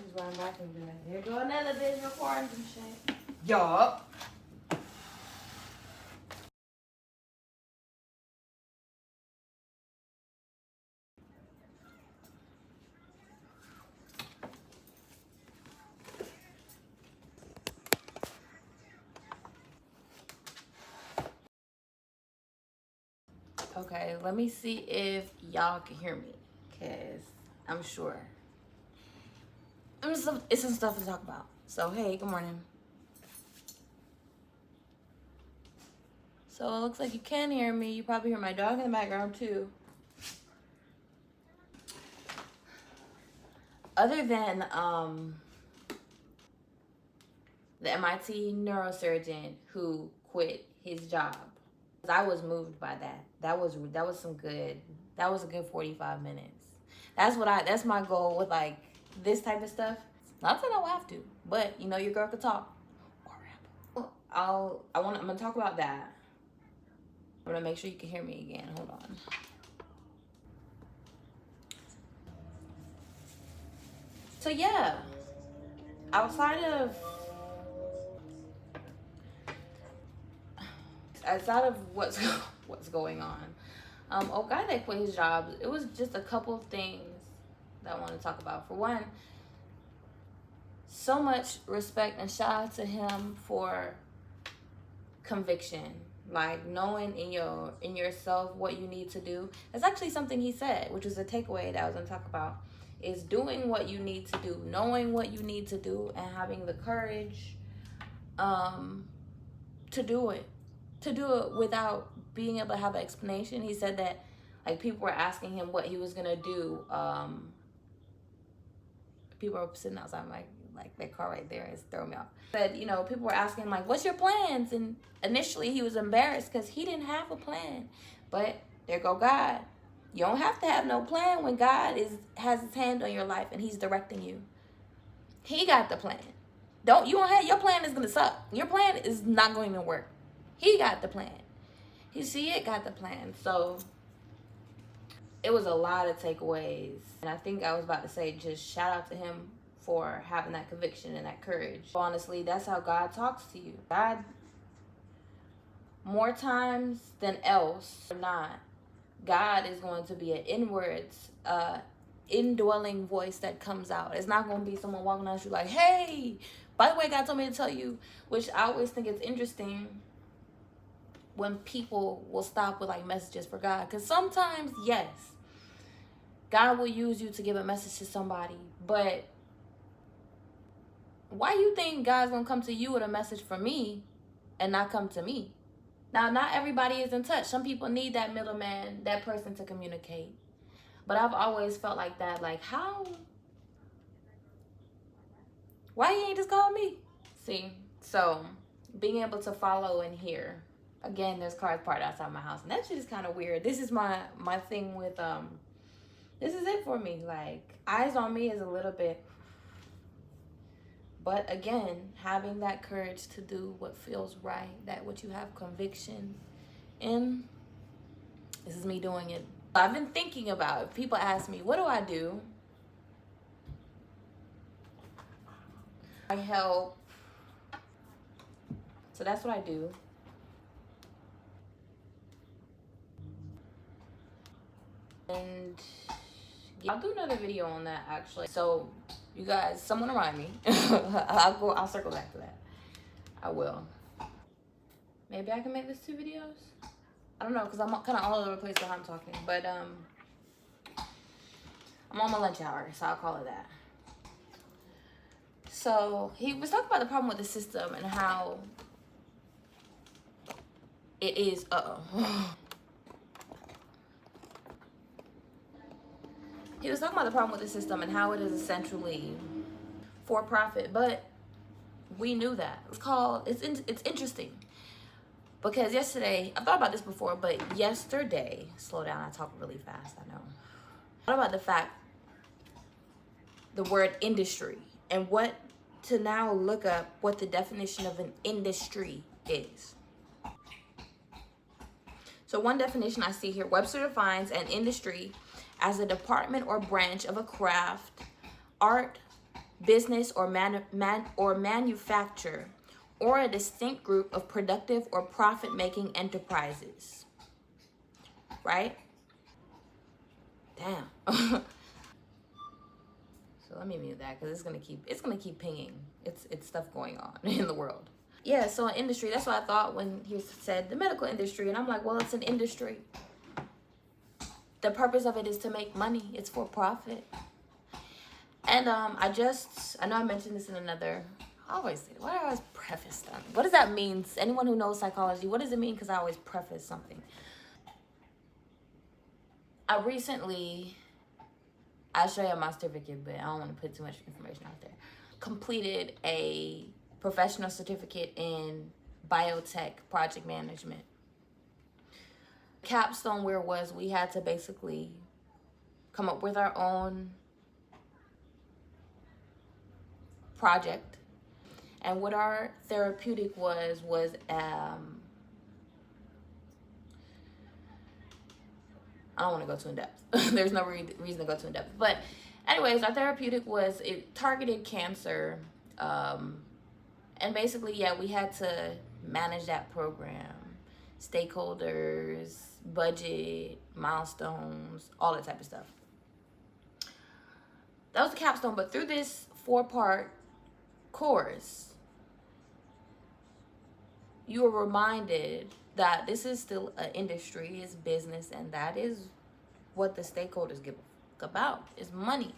is what I'm vacuuming today. Here go another bitch recording some shit. Yup. Okay, let me see if y'all can hear me, cause I'm sure it's some stuff to talk about. So hey, good morning. So it looks like you can hear me. You probably hear my dog in the background too. Other than the MIT neurosurgeon who quit his job, I was moved by that. That was some good. That was a good 45 minutes. That's my goal with like this type of stuff. Not that I don't have to, but you know your girl could talk. I'm gonna talk about that. I'm gonna make sure you can hear me again. Hold on. So yeah, outside of what's going on, a guy that quit his job, it was just a couple of things that I want to talk about. For one, so much respect and shout out to him for conviction, like knowing in yourself what you need to do. That's actually something he said, which was a takeaway that I was going to talk about, is doing what you need to do, knowing what you need to do, and having the courage to do it without being able to have an explanation. He said that like people were asking him what he was gonna do. People were sitting outside like that car right there is throwing me off. Said, you know, people were asking him like, what's your plans? And initially he was embarrassed because he didn't have a plan. But there go God. You don't have to have no plan when God has his hand on your life and he's directing you. He got the plan. Your plan is gonna suck. Your plan is not going to work. He got the plan. You see it, got the plan. So it was a lot of takeaways. And I think I was about to say, just shout out to him for having that conviction and that courage. Honestly, that's how God talks to you. God, more times than else or not, God is going to be an indwelling voice that comes out. It's not going to be someone walking down the street like, hey, by the way, God told me to tell you, which I always think it's interesting when people will stop with like messages for God. Because sometimes, yes, God will use you to give a message to somebody, but why you think God's gonna come to you with a message for me and not come to me? Now, not everybody is in touch. Some people need that middleman, that person to communicate. But I've always felt like that. Like, why you ain't just call me? See, so being able to follow and hear. Again, there's cars parked outside my house, and that shit is kind of weird. This is my thing with this is it for me. Like, eyes on me is a little bit, but again, having that courage to do what feels right, that what you have conviction in. This is me doing it. I've been thinking about it. People ask me, what do I do? I help. So that's what I do. And I'll do another video on that actually. So you guys, someone remind me. I'll circle back to that. I will. Maybe I can make this 2 videos. I don't know, because I'm kind of all over the place while I'm talking. But I'm on my lunch hour, so I'll call it that. So he was talking about the problem with the system and how it is, He was talking about the problem with the system and how it is essentially for profit, but we knew that. It's interesting because yesterday, I thought about this before, but yesterday, slow down, I talk really fast, I know. I thought about the fact, the word industry, and to now look up what the definition of an industry is. So one definition I see here, Webster defines an industry as a department or branch of a craft, art, business or manufacture, or a distinct group of productive or profit-making enterprises. Right? Damn. So let me mute that because it's gonna keep pinging. It's stuff going on in the world. Yeah, so an industry, that's what I thought when he said the medical industry, and I'm like, well, it's an industry. The purpose of it is to make money. It's for profit. And I know I mentioned this in another, I always say, why do I always preface stuff? What does that mean? Anyone who knows psychology, what does it mean? Because I always preface something. I'll show you my certificate, but I don't want to put too much information out there. Completed a professional certificate in biotech project management. Capstone where was we had to basically come up with our own project, and what our therapeutic was I don't want to go too in depth. There's no reason to go too in depth, but anyways, our therapeutic was, it targeted cancer, and basically, yeah, we had to manage that program, stakeholders, budget, milestones, all that type of stuff. That was the capstone. But through this 4-part course, you were reminded that this is still an industry, it's business, and that is what the stakeholders give about, is money.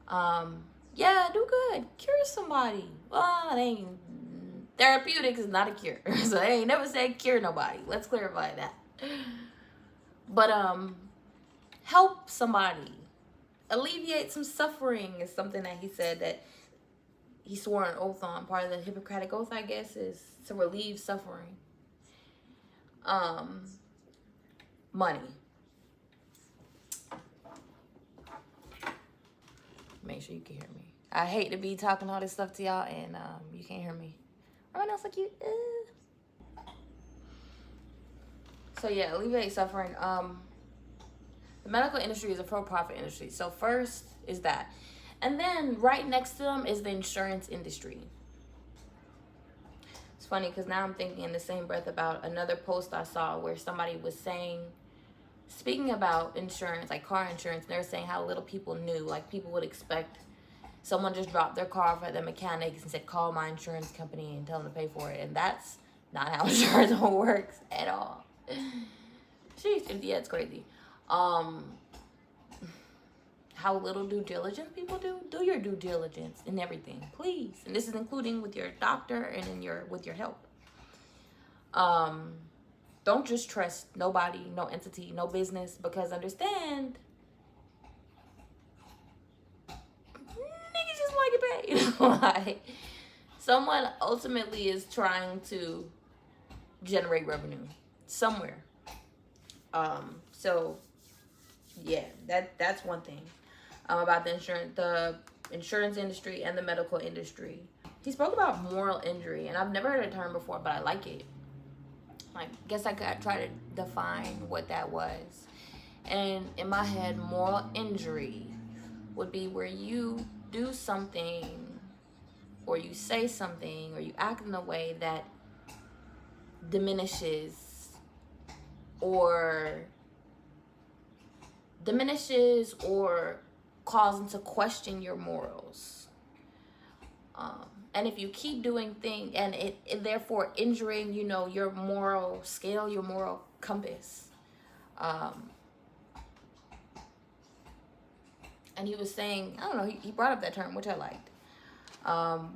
Yeah, do good, cure somebody. Well, therapeutics is not a cure, so they ain't never said cure nobody. Let's clarify that. But help somebody, alleviate some suffering is something that he said that he swore an oath on. Part of the Hippocratic Oath, I guess, is to relieve suffering. Money. Make sure you can hear me. I hate to be talking all this stuff to y'all and you can't hear me. Everyone else like you. So yeah, alleviate suffering. The medical industry is a for-profit industry. So first is that. And then right next to them is the insurance industry. It's funny because now I'm thinking in the same breath about another post I saw where somebody was speaking about insurance, like car insurance, and they were saying how little people knew. Like, people would expect someone just dropped their car off at the mechanics and said, call my insurance company and tell them to pay for it. And that's not how insurance works at all. Sheesh, yeah, it's crazy. How little due diligence people do. Do your due diligence in everything, please. And this is including with your doctor and with your health. Don't just trust nobody, no entity, no business, because understand, niggas just like it paid. Like, someone ultimately is trying to generate revenue somewhere. So yeah, that's one thing about the insurance industry and the medical industry. He spoke about moral injury, and I've never heard a term before, but I like it. I guess I could try to define what that was. And in my head, moral injury would be where you do something, or you say something, or you act in a way that diminishes or calls into question your morals. And if you keep doing things and it therefore injuring, your moral scale, your moral compass. And he was saying, I don't know, he brought up that term, which I liked.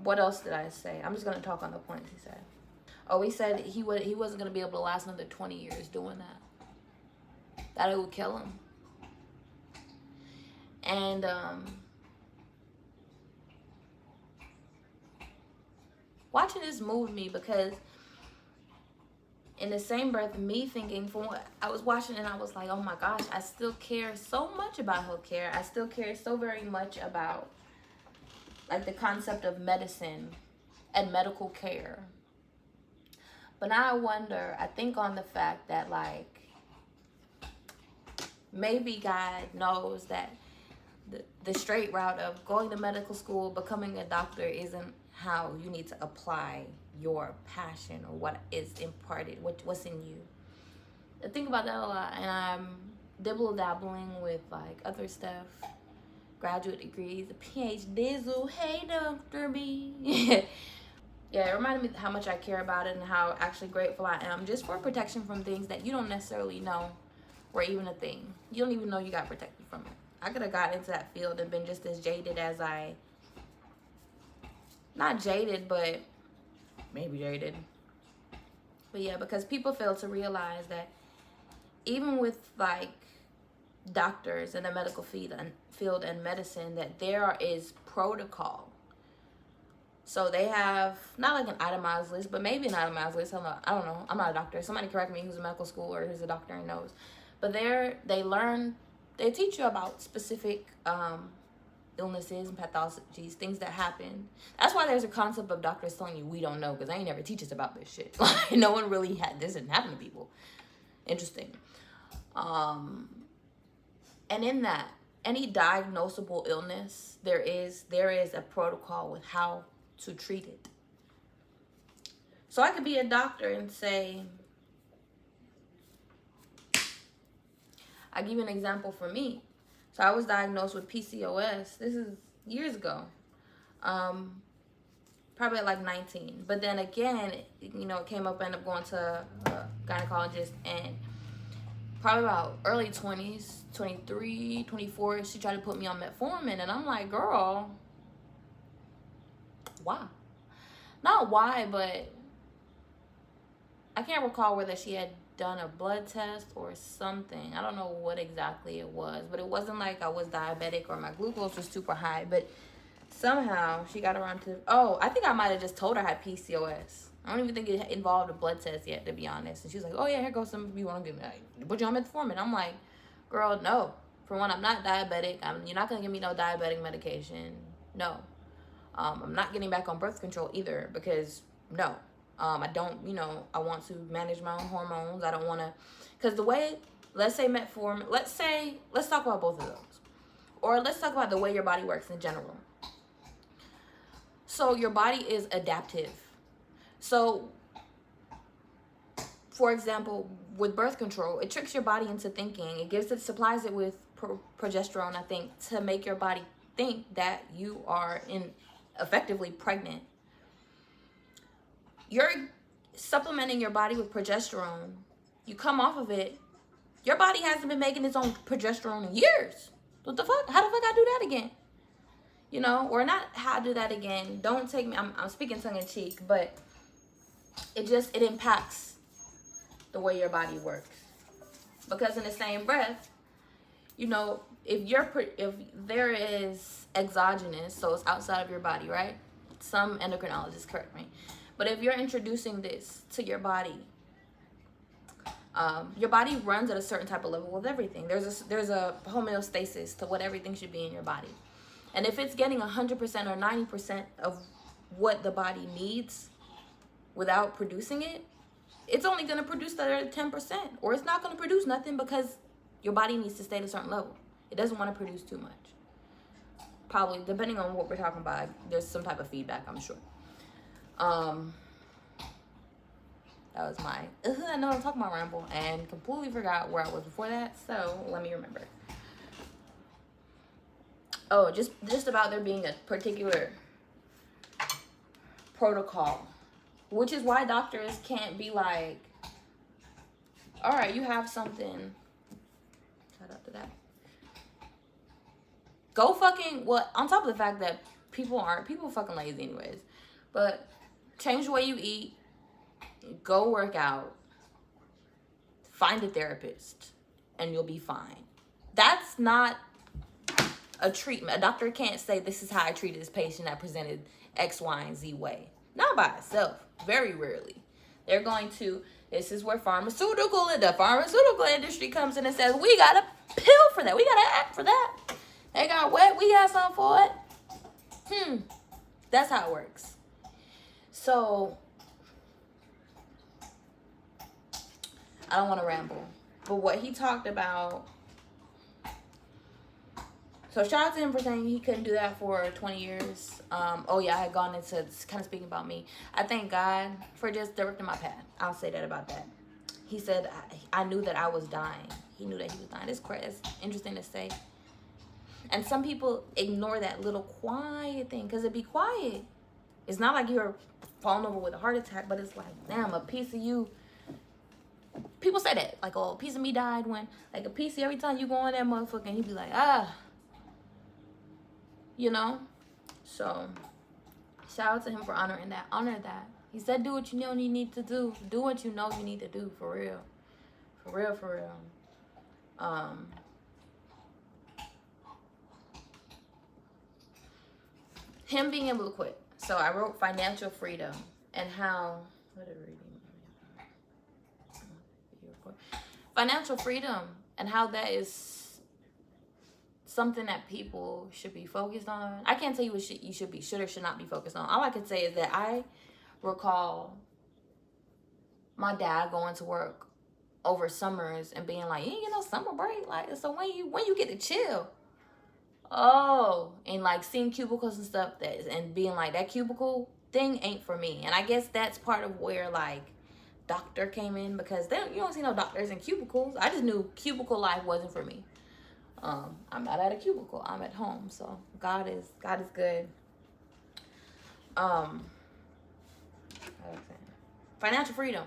What else did I say? I'm just going to talk on the points he said. Oh, he said he wasn't going to be able to last another 20 years doing that. That it would kill him. And watching this moved me, because in the same breath, me thinking, from what I was watching, and I was like, oh my gosh, I still care so much about healthcare. I still care so very much about, like, the concept of medicine and medical care. But now I think on the fact that, like, maybe God knows that the straight route of going to medical school, becoming a doctor isn't how you need to apply your passion or what is imparted, what's in you. I think about that a lot, and I'm dibble-dabbling with like other stuff, graduate degrees, a PhD. Hey, Dr. B. Yeah, it reminded me how much I care about it and how actually grateful I am just for protection from things that you don't necessarily know were even a thing. You don't even know you got protected from it. I could have got into that field and been just as jaded as not jaded, but maybe jaded. But yeah, because people fail to realize that even with like doctors in the medical field and medicine, that there is protocol. So they have not like an itemized list, but maybe an itemized list. I don't know. I'm not a doctor. Somebody correct me who's in medical school or who's a doctor and knows. But they teach you about specific illnesses and pathologies, things that happen. That's why there's a concept of doctors telling you we don't know, because they ain't never teach us about this shit. Like, no one really this didn't happen to people. Interesting. And in that, any diagnosable illness, there is a protocol with how to treat it. So I could be a doctor and say, I'll give you an example for me. So I was diagnosed with PCOS. This is years ago. Probably at like 19. But then again, it came up, I ended up going to a gynecologist, and probably about early 20s, 23, 24, she tried to put me on metformin, and I'm like, girl, why? Not why, but I can't recall whether she had done a blood test or something. I don't know what exactly it was, but it wasn't like I was diabetic or my glucose was super high, but somehow she got around to, I think I might have just told her I had PCOS. I don't even think it involved a blood test yet, to be honest. And she was like, oh yeah, here goes some of you want to give me, put you on metformin. I'm like, girl, no. For one, I'm not diabetic. You're not going to give me no diabetic medication. No. I'm not getting back on birth control either, because no. I don't, I want to manage my own hormones. I don't want to, because the way, let's say metformin, let's talk about both of those. Or let's talk about the way your body works in general. So your body is adaptive. So, for example, with birth control, it tricks your body into thinking. It supplies it with progesterone, I think, to make your body think that you are effectively pregnant. You're supplementing your body with progesterone. You come off of it. Your body hasn't been making its own progesterone in years. What the fuck? How the fuck I do that again? Or not how I do that again. Don't take me, I'm speaking tongue in cheek, but it impacts the way your body works. Because in the same breath, if there is exogenous, so it's outside of your body, right? Some endocrinologists correct me. But if you're introducing this to your body runs at a certain type of level with everything. There's a homeostasis to what everything should be in your body. And if it's getting 100% or 90% of what the body needs without producing it, it's only going to produce the other 10%. Or it's not going to produce nothing, because your body needs to stay at a certain level. It doesn't want to produce too much. Probably, depending on what we're talking about, there's some type of feedback, I'm sure. That was my, I know I'm talking about ramble, and completely forgot where I was before that, so let me remember. Oh, just about there being a particular protocol, which is why doctors can't be like, all right, you have something. Shout out to that. Go fucking, on top of the fact that people fucking lazy anyways, but change the way you eat, go work out, find a therapist, and you'll be fine. That's not a treatment. A doctor can't say, this is how I treated this patient that presented X, Y, and Z way. Not by itself. Very rarely. They're going to, this is where the pharmaceutical industry comes in and says, we got a pill for that. We got an app for that. They got what? We got something for it. That's how it works. So, I don't want to ramble. But what he talked about So shout out to him for saying he couldn't do that for 20 years. Oh yeah, I had gone into kind of speaking about me. I thank God for just directing my path. I'll say that about that. He said, I knew that I was dying. He knew that he was dying. It's crazy. It's interesting to say. And some people ignore that little quiet thing because it be quiet. It's not like you're falling over with a heart attack, but it's like, damn, a piece of you. People say that. Like, oh, a piece of me died when, like, a piece of every time you go on that motherfucker and you be like, you know? So, shout out to him for honoring that. Honor that. He said, do what you know you need to do. Do what you know you need to do, for real. For real, for real. Him being able to quit. So I wrote financial freedom and how, financial freedom and how that is something that people should be focused on. I can't tell you what you should or should not be focused on. All I can say is that I recall my dad going to work over summers and being like, you ain't get no summer break. Like, so when you get to chill? Oh, and like seeing cubicles and stuff and being like, that cubicle thing ain't for me. And I guess that's part of where like doctor came in, because you don't see no doctors in cubicles. I just knew cubicle life wasn't for me. I'm not at a cubicle. I'm at home. So God is good. Financial freedom.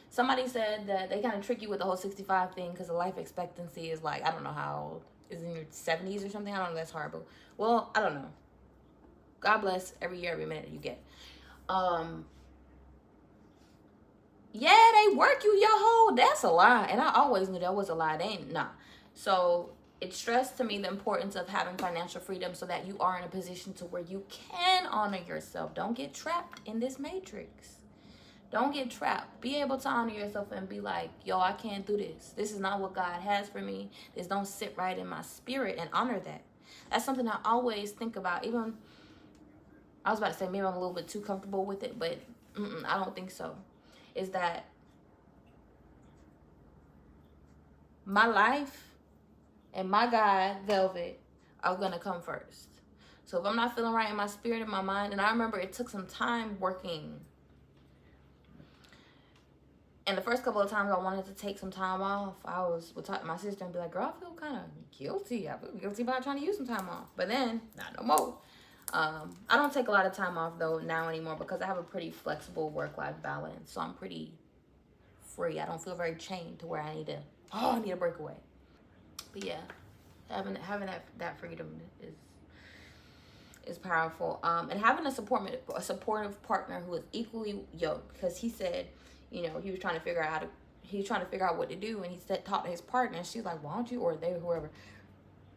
Somebody said that they kind of trick you with the whole 65 thing because the life expectancy is like, I don't know how old. Is in your 70s or something? I don't know. That's horrible. Well, I don't know. God bless every year, every minute you get. Yeah, they work you your whole. That's a lie. And I always knew that was a lie. They ain't, nah. So it stressed to me the importance of having financial freedom so that you are in a position to where you can honor yourself. Don't get trapped in this matrix. Don't get trapped. Be able to honor yourself and be like, yo, I can't do this. This is not what God has for me. This don't sit right in my spirit, and honor that. That's something I always think about. Even, I was about to say maybe I'm a little bit too comfortable with it, but I don't think so. Is that my life and my God, Velvet, are going to come first. So if I'm not feeling right in my spirit and my mind, and I remember it took some time working. And the first couple of times I wanted to take some time off, I would talk to my sister and be like, girl, I feel kind of guilty. I feel guilty about trying to use some time off. But then, not no more. I don't take a lot of time off, though, now anymore, because I have a pretty flexible work-life balance. So I'm pretty free. I don't feel very chained to where I need a breakaway. But yeah, having that freedom is powerful. And having a supportive partner who is equally yoked, because he said, you know, he was trying to figure out what to do, and he talked to his partner, and she's like, why don't you, or they, whoever,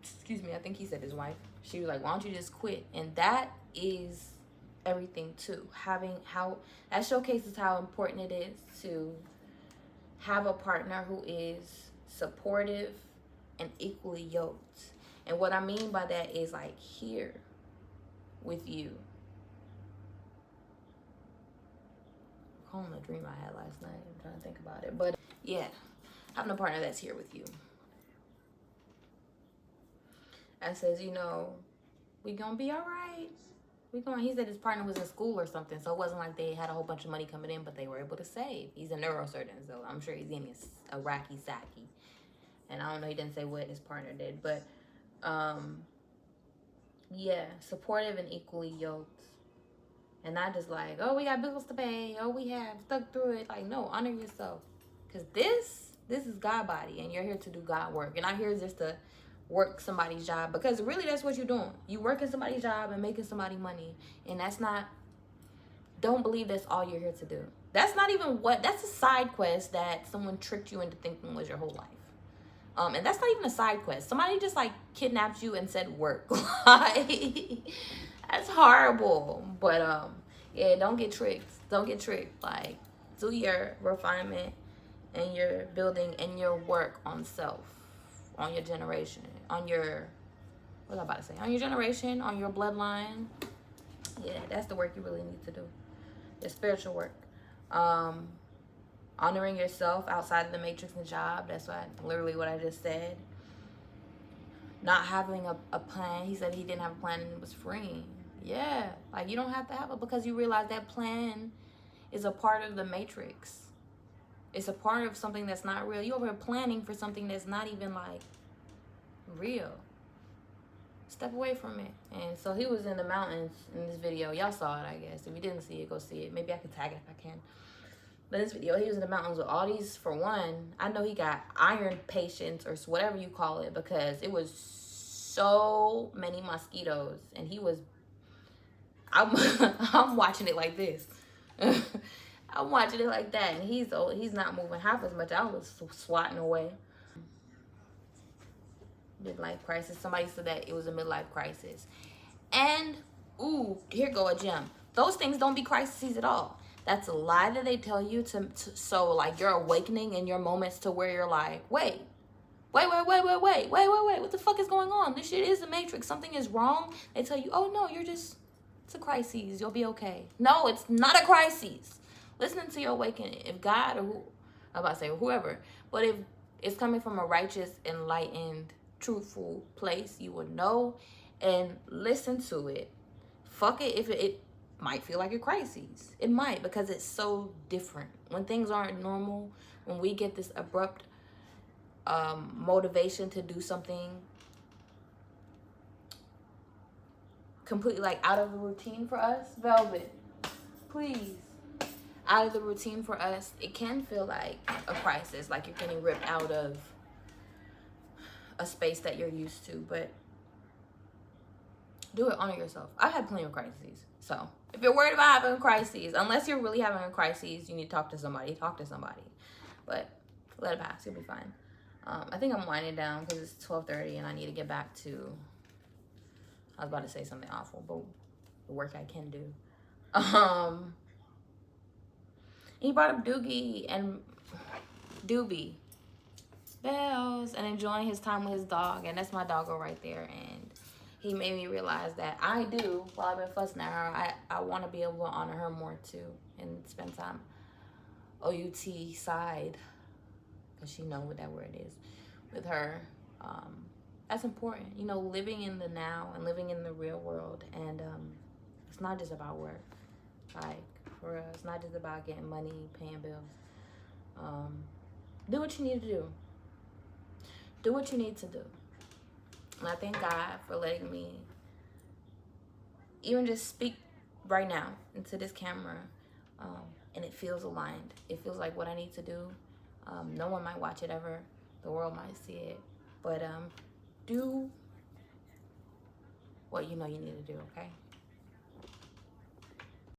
excuse me, I think he said his wife, she was like, why don't you just quit? And that is everything too. That showcases how important it is to have a partner who is supportive and equally yoked. And what I mean by that is like here with you. I'm calling a dream I had last night. I'm trying to think about it. But yeah, having a partner that's here with you. And says, you know, we gonna be all right. He said his partner was in school or something, so it wasn't like they had a whole bunch of money coming in, but they were able to save. He's a neurosurgeon, so I'm sure he's in his Iraqi Saki. And I don't know, he didn't say what his partner did, but yeah, supportive and equally yoked. And not just like, oh, we got bills to pay, oh, we have stuck through it. Like, no, honor yourself. Because this is God body, and you're here to do God work. You're not here just to work somebody's job, because really that's what you're doing. You working somebody's job and making somebody money, and don't believe that's all you're here to do. That's a side quest that someone tricked you into thinking was your whole life. And that's not even a side quest. Somebody just like kidnapped you and said work. Like, that's horrible. But yeah, don't get tricked. Like, do your refinement and your building and your work on self, on your generation, on your generation, on your bloodline. Yeah, that's the work you really need to do. Your spiritual work. Honoring yourself outside of the matrix and job. That's literally what I just said. not having a plan. He said he didn't have a plan and it was freeing. Yeah, like you don't have to have it, because you realize that plan is a part of the matrix. It's a part of something that's not real. You're over here planning for something that's not even like real. Step away from it. And so he was in the mountains in this video. Y'all saw it, I guess. If you didn't see it, go see it. Maybe I can tag it if I can. But in this video, he was in the mountains with all these, for one, I know he got iron patients or whatever you call it, because it was so many mosquitoes. And he was, I'm watching it like this. I'm watching it like that. And he's not moving half as much. I was swatting away. Midlife crisis. Somebody said that it was a midlife crisis. And, ooh, here go a gem. Those things don't be crises at all. That's a lie that they tell you so like you're awakening in your moments to where you're like, wait, what the fuck is going on? This shit is the matrix. Something is wrong. They tell you, oh no, it's a crisis. You'll be okay. No, it's not a crisis. Listening to your awakening. If God whoever, but if it's coming from a righteous, enlightened, truthful place, you will know and listen to it. Fuck it if it might feel like a crisis. It might, because it's so different. When things aren't normal, when we get this abrupt motivation to do something completely like out of the routine for us, Velvet, please, out of the routine for us, it can feel like a crisis, like you're getting ripped out of a space that you're used to. But do it, honor yourself. I've had plenty of crises. So if you're worried about having crises, unless you're really having a crisis, you need to talk to somebody. But let it pass. You'll be fine. I think I'm winding down because it's 12:30 and I need to get back to, I was about to say something awful, but the work I can do. He brought up Doogie and Doobie Bells and enjoying his time with his dog. And that's my doggo right there. And he made me realize that I do, while I've been fussing at her, I want to be able to honor her more too and spend time OUT side, because she know what that word is, with her. That's important, you know, living in the now and living in the real world. And it's not just about work, like for real. It's not just about getting money, paying bills. Do what you need to do. Do what you need to do. And I thank God for letting me even just speak right now into this camera. And it feels aligned. It feels like what I need to do. No one might watch it ever. The world might see it. But do what you know you need to do, okay?